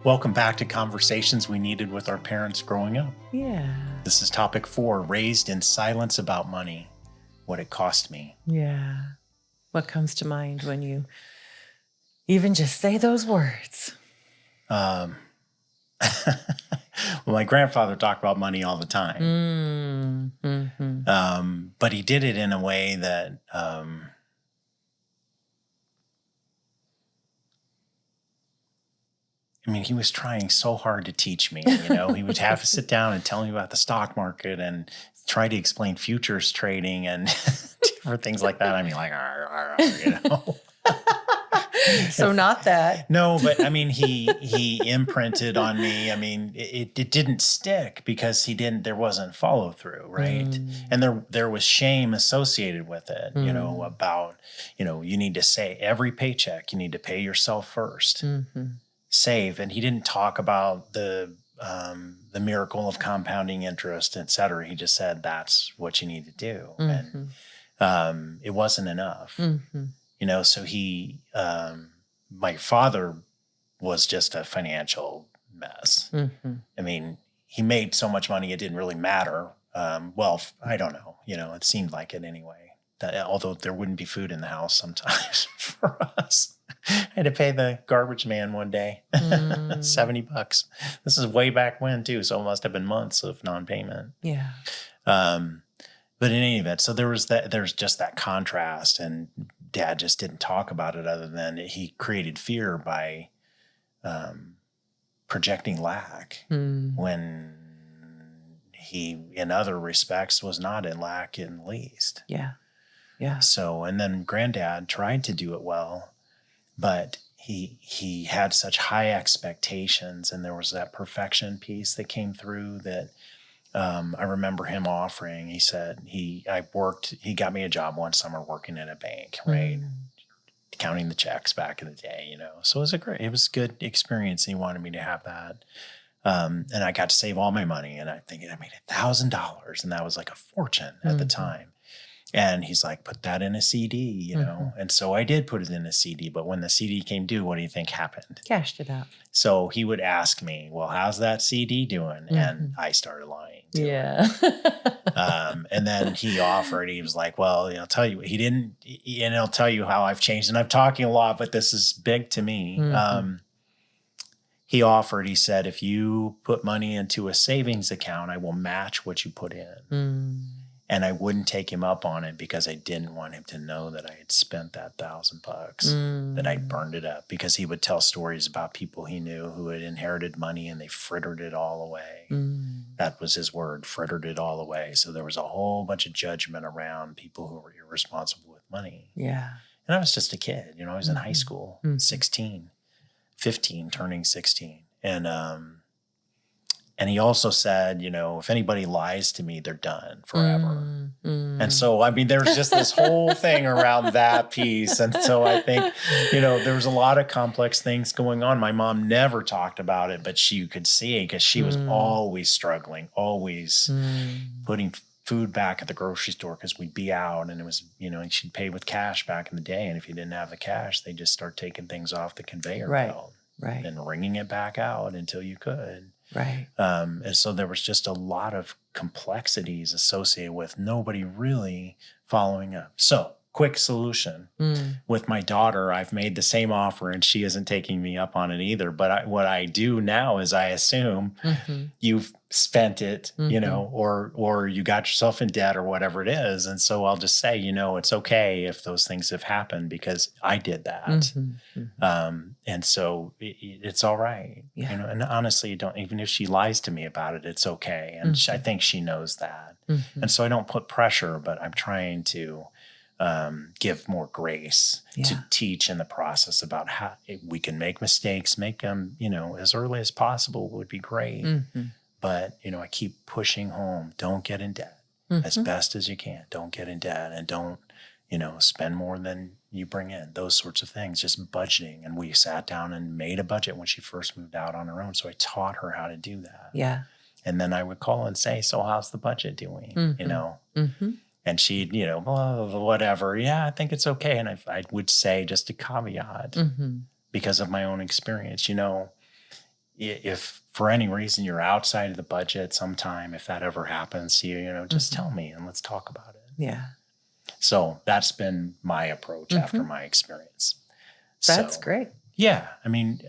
Welcome back to Conversations We Needed with Our Parents Growing Up. Yeah. This is topic 4, raised in silence about money, what it cost me. Yeah. What comes to mind when you even just say those words? Well, my grandfather talked about money all the time. But he did it in a way that he was trying so hard to teach me. He would have to sit down and tell me about the stock market and try to explain futures trading and different things like that. So not that. No, but he imprinted on me. It didn't stick because there wasn't follow through, right? And there was shame associated with it, about, you need to say every paycheck, you need to pay yourself first, save. And he didn't talk about the miracle of compounding interest, et cetera. He just said, that's what you need to do. And it wasn't enough. So my father was just a financial mess. He made so much money, it didn't really matter. Well, I don't know, it seemed like it anyway, although there wouldn't be food in the house sometimes for us. I had to pay the garbage man one day, $70. This is way back when too. So it must've been months of non-payment. Yeah. But in any event, so there's just that contrast, and Dad just didn't talk about it other than he created fear by projecting lack when he, in other respects, was not in lack in the least. Yeah. Yeah. So, and then Granddad tried to do it well, but he had such high expectations, and there was that perfection piece that came through that I remember him offering. He said he got me a job one summer working in a bank, right? Counting the checks back in the day, So it was a good experience. And he wanted me to have that. And I got to save all my money, and I think I made $1,000, and that was like a fortune at the time. And he's like, put that in a CD, And so I did put it in a CD, but when the CD came due, what do you think happened? Cashed it out. So he would ask me, well, how's that CD doing? And I started lying to him. And then he offered, he was like, well, I'll tell you, he didn't, and I'll tell you how I've changed. And I'm talking a lot, but this is big to me. He offered, he said, if you put money into a savings account, I will match what you put in. And I wouldn't take him up on it because I didn't want him to know that I had spent that $1,000, that I burned it up, because he would tell stories about people he knew who had inherited money and they frittered it all away. That was his word, frittered it all away. So there was a whole bunch of judgment around people who were irresponsible with money. Yeah. And I was just a kid, I was in high school, 15, turning 16. And he also said, if anybody lies to me, they're done forever. And so, there's just this whole thing around that piece. And so I think, there was a lot of complex things going on. My mom never talked about it, but you could see it because she was always struggling, always putting food back at the grocery store because we'd be out, and it was, and she'd pay with cash back in the day. And if you didn't have the cash, they just start taking things off the conveyor belt and wringing it back out until you could. Right. And so there was just a lot of complexities associated with nobody really following up. So, quick solution. With my daughter, I've made the same offer, and she isn't taking me up on it either. But what I do now is I assume you've spent it, or you got yourself in debt or whatever it is. And so I'll just say, it's okay if those things have happened because I did that. And so it's all right. Yeah. And honestly, even if she lies to me about it, it's okay. And I think she knows that. And so I don't put pressure, but I'm trying to give more grace to teach in the process about how we can make mistakes, make them, as early as possible would be great. But, I keep pushing home. Don't get in debt as best as you can. Don't get in debt, and don't, spend more than you bring in. Those sorts of things, just budgeting. And we sat down and made a budget when she first moved out on her own. So I taught her how to do that. Yeah. And then I would call and say, so how's the budget doing? And she'd, whatever. Yeah, I think it's okay. And I would say just a caveat because of my own experience, if for any reason you're outside of the budget sometime, if that ever happens to you, just tell me and let's talk about it. Yeah. So that's been my approach after my experience. That's So, great. Yeah. I mean,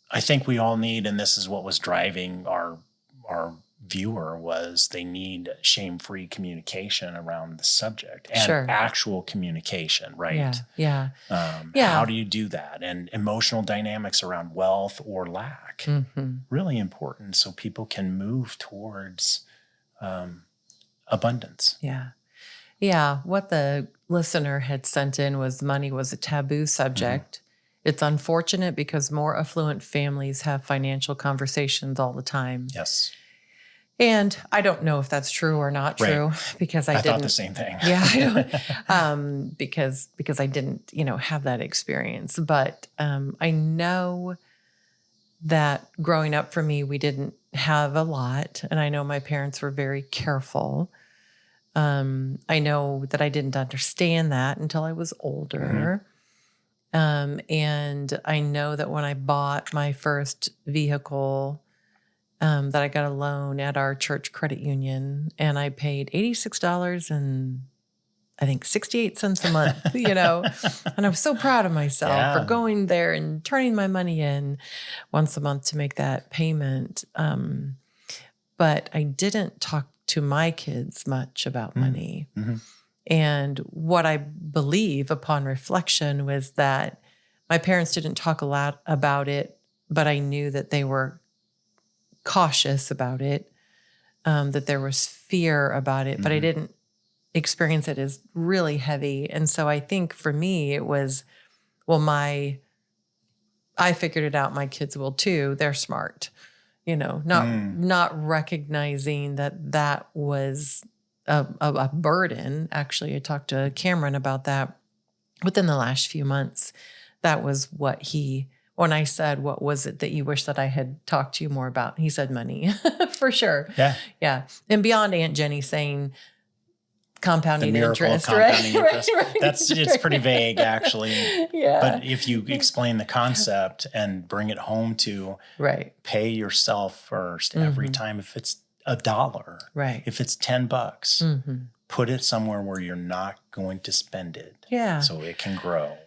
I think we all need, and this is what was driving our viewer, was they need shame-free communication around the subject and actual communication, right? Yeah. How do you do that? And emotional dynamics around wealth or lack, really important, so people can move towards abundance. Yeah. Yeah. What the listener had sent in was money was a taboo subject. It's unfortunate because more affluent families have financial conversations all the time. Yes. And I don't know if that's true or not true, because I thought the same thing. Yeah, I don't, because I didn't, have that experience. But I know that growing up for me, we didn't have a lot, and I know my parents were very careful. I know that I didn't understand that until I was older. And I know that when I bought my first vehicle, that I got a loan at our church credit union, and I paid $86 and I think 68 cents a month, and I was so proud of myself for going there and turning my money in once a month to make that payment. But I didn't talk to my kids much about money. And what I believe upon reflection was that my parents didn't talk a lot about it, but I knew that they were cautious about it, that there was fear about it, but I didn't experience it as really heavy. And so I think for me, it was, I figured it out. My kids will too. They're smart, not recognizing that was a burden. Actually, I talked to Cameron about that within the last few months. That was what when I said, what was it that you wish that I had talked to you more about? He said money, for sure. Yeah. And beyond Aunt Jenny saying compounding the miracle interest, of compounding interest. Right. It's pretty vague, actually. Yeah. But if you explain the concept and bring it home to pay yourself first every time, if it's $1, if it's $10, put it somewhere where you're not going to spend it. Yeah. So it can grow.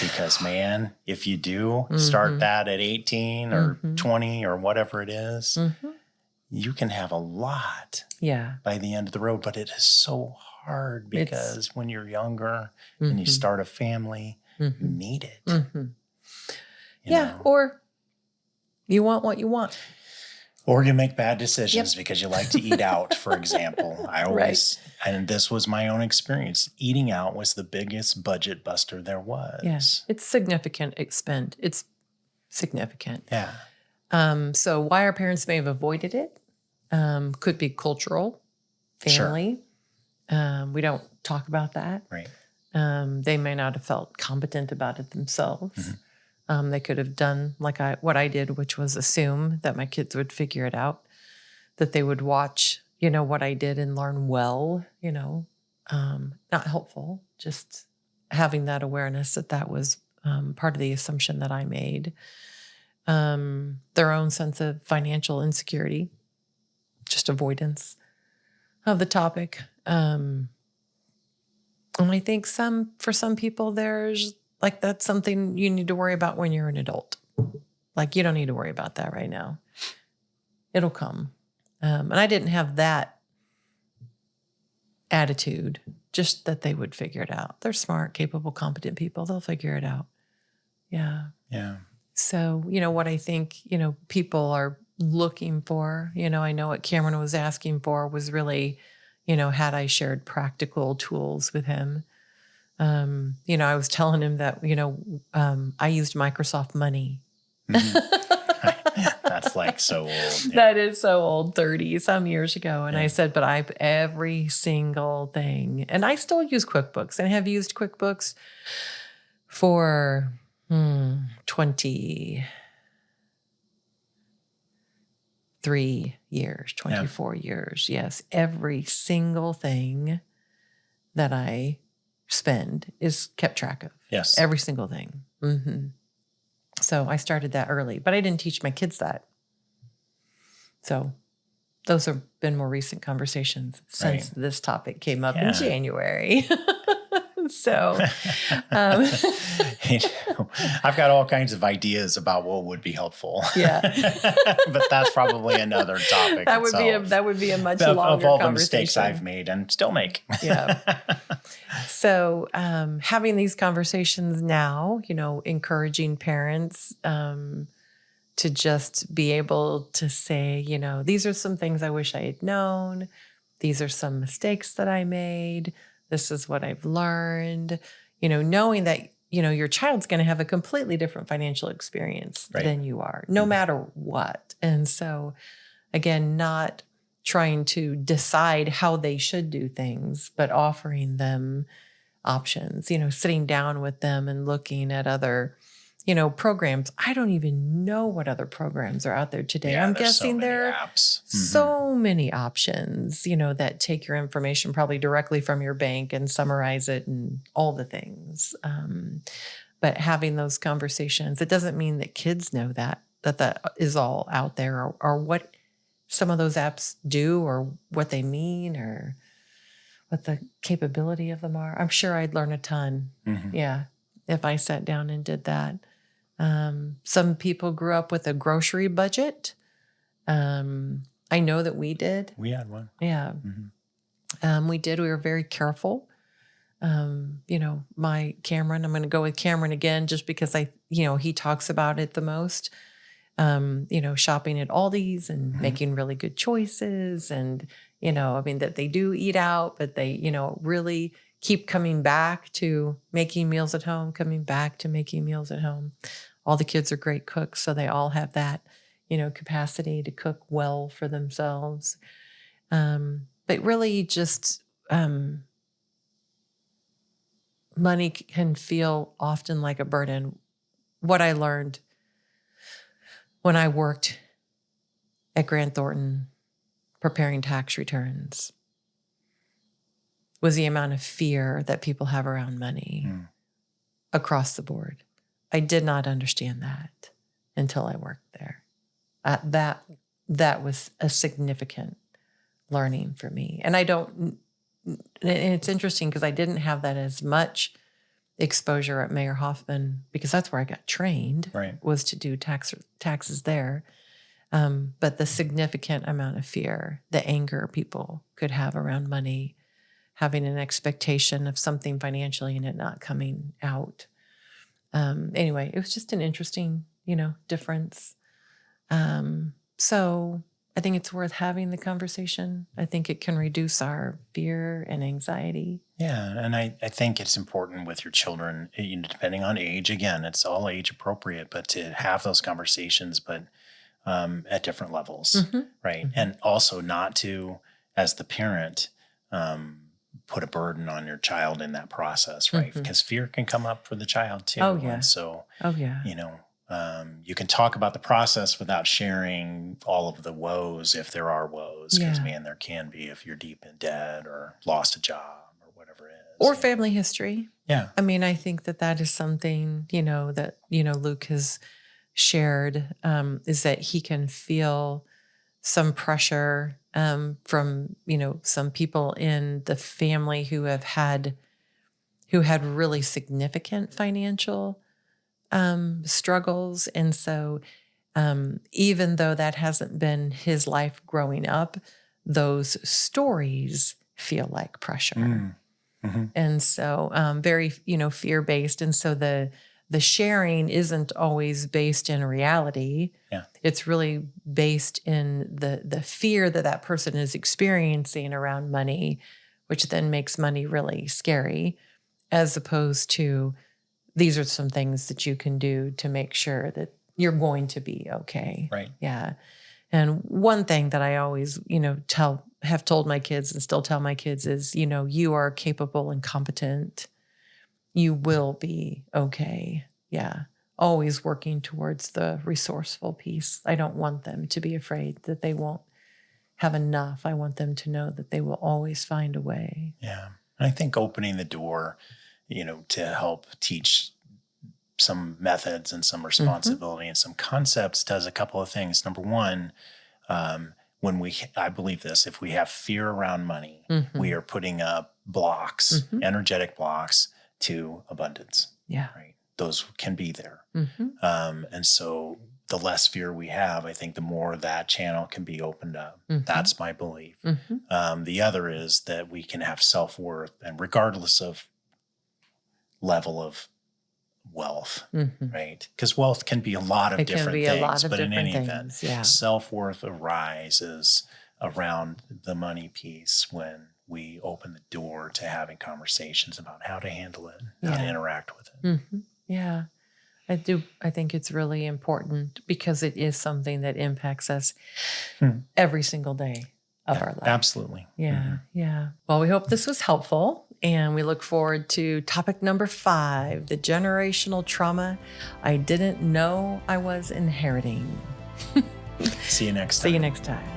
Because, man, if you do start that at 18 or 20 or whatever it is, you can have a lot by the end of the road. But it is so hard because when you're younger and you start a family, you need it. Or you want what you want. Or you make bad decisions because you like to eat out, for example. I always, and this was my own experience, eating out was the biggest budget buster there was. Yeah. It's significant expend. It's significant. Yeah. So why our parents may have avoided it could be cultural, family. We don't talk about that. Right. They may not have felt competent about it themselves. They could have done what I did, which was assume that my kids would figure it out, that they would watch, what I did and learn well, not helpful, just having that awareness that was part of the assumption that I made. Their own sense of financial insecurity, just avoidance of the topic. And I think for some people, there's that's something you need to worry about when you're an adult. You don't need to worry about that right now. It'll come. And I didn't have that attitude, just that they would figure it out. They're smart, capable, competent people. They'll figure it out. Yeah. Yeah. So, what I think, people are looking for, I know what Cameron was asking for was really, had I shared practical tools with him. I was telling him that, I used Microsoft Money. That's so old. Yeah. That is so old, 30 some years ago. And I said, but every single thing, and I still use QuickBooks and have used QuickBooks for 23 years, 24 years. Yes. Every single thing that I spend is kept track of. Yes. Every single thing. So I started that early, but I didn't teach my kids that. So those have been more recent conversations since this topic came up in January. So I've got all kinds of ideas about what would be helpful. Yeah. But that's probably another topic. That would be a much longer of all conversation. The mistakes I've made and still make. Yeah. So having these conversations now, encouraging parents to just be able to say, these are some things I wish I had known. These are some mistakes that I made. This is what I've learned. Knowing that, your child's going to have a completely different financial experience than you are, no matter what. And so, again, not trying to decide how they should do things, but offering them options, sitting down with them and looking at other programs. I don't even know what other programs are out there today. Yeah, I'm guessing there are apps. so many options, that take your information probably directly from your bank and summarize it and all the things. But having those conversations, it doesn't mean that kids know that is all out there or what some of those apps do or what they mean or what the capability of them are. I'm sure I'd learn a ton. Yeah. If I sat down and did that. Some people grew up with a grocery budget. I know that we did. We had one. Yeah. We did. We were very careful. My Cameron, I'm going to go with Cameron again, just because he talks about it the most. Shopping at Aldi's and making really good choices. And, that they do eat out, but they, really keep coming back to making meals at home, coming back to making meals at home. All the kids are great cooks, so they all have that, capacity to cook well for themselves. But really just money can feel often like a burden. What I learned when I worked at Grant Thornton preparing tax returns was the amount of fear that people have around money across the board. I did not understand that until I worked there. That was a significant learning for me. And and it's interesting because I didn't have that as much exposure at Mayor Hoffman because that's where I got trained, was to do taxes there. But the significant amount of fear, the anger people could have around money, having an expectation of something financially and it not coming out. Anyway, it was just an interesting, difference. So I think it's worth having the conversation. I think it can reduce our fear and anxiety. Yeah, and I think it's important with your children, depending on age. Again, it's all age appropriate, but to have those conversations, but at different levels, right? And also not to, as the parent, put a burden on your child in that process, right? Because fear can come up for the child too. Oh, yeah. And so, you you can talk about the process without sharing all of the woes, if there are woes, because man, there can be if you're deep in debt or lost a job or whatever it is. Or family history. Yeah. I mean, I think that is something, that, Luke has shared, is that he can feel some pressure from, some people in the family who had really significant financial struggles. And so even though that hasn't been his life growing up, those stories feel like pressure. And so very, fear-based. And so the sharing isn't always based in reality. Yeah. It's really based in the fear that person is experiencing around money, which then makes money really scary, as opposed to these are some things that you can do to make sure that you're going to be okay. Right. Yeah. And one thing that I always, have told my kids and still tell my kids is, you are capable and competent. You will be okay. Yeah. Always working towards the resourceful piece. I don't want them to be afraid that they won't have enough. I want them to know that they will always find a way. Yeah. And I think opening the door, to help teach some methods and some responsibility and some concepts does a couple of things. Number one, I believe this, if we have fear around money, we are putting up blocks, energetic blocks to abundance. Yeah. Right. Those can be there. And so the less fear we have, I think the more that channel can be opened up. That's my belief. The other is that we can have self-worth, and regardless of level of wealth, right? Because wealth can be a lot of different things, but in any event, self-worth arises around the money piece when we open the door to having conversations about how to handle it, how to interact with it. Yeah, I do. I think it's really important because it is something that impacts us every single day of our life. Absolutely. Yeah, yeah. Well, we hope this was helpful, and we look forward to topic number 5, the generational trauma I didn't know I was inheriting. See you next time. See you next time.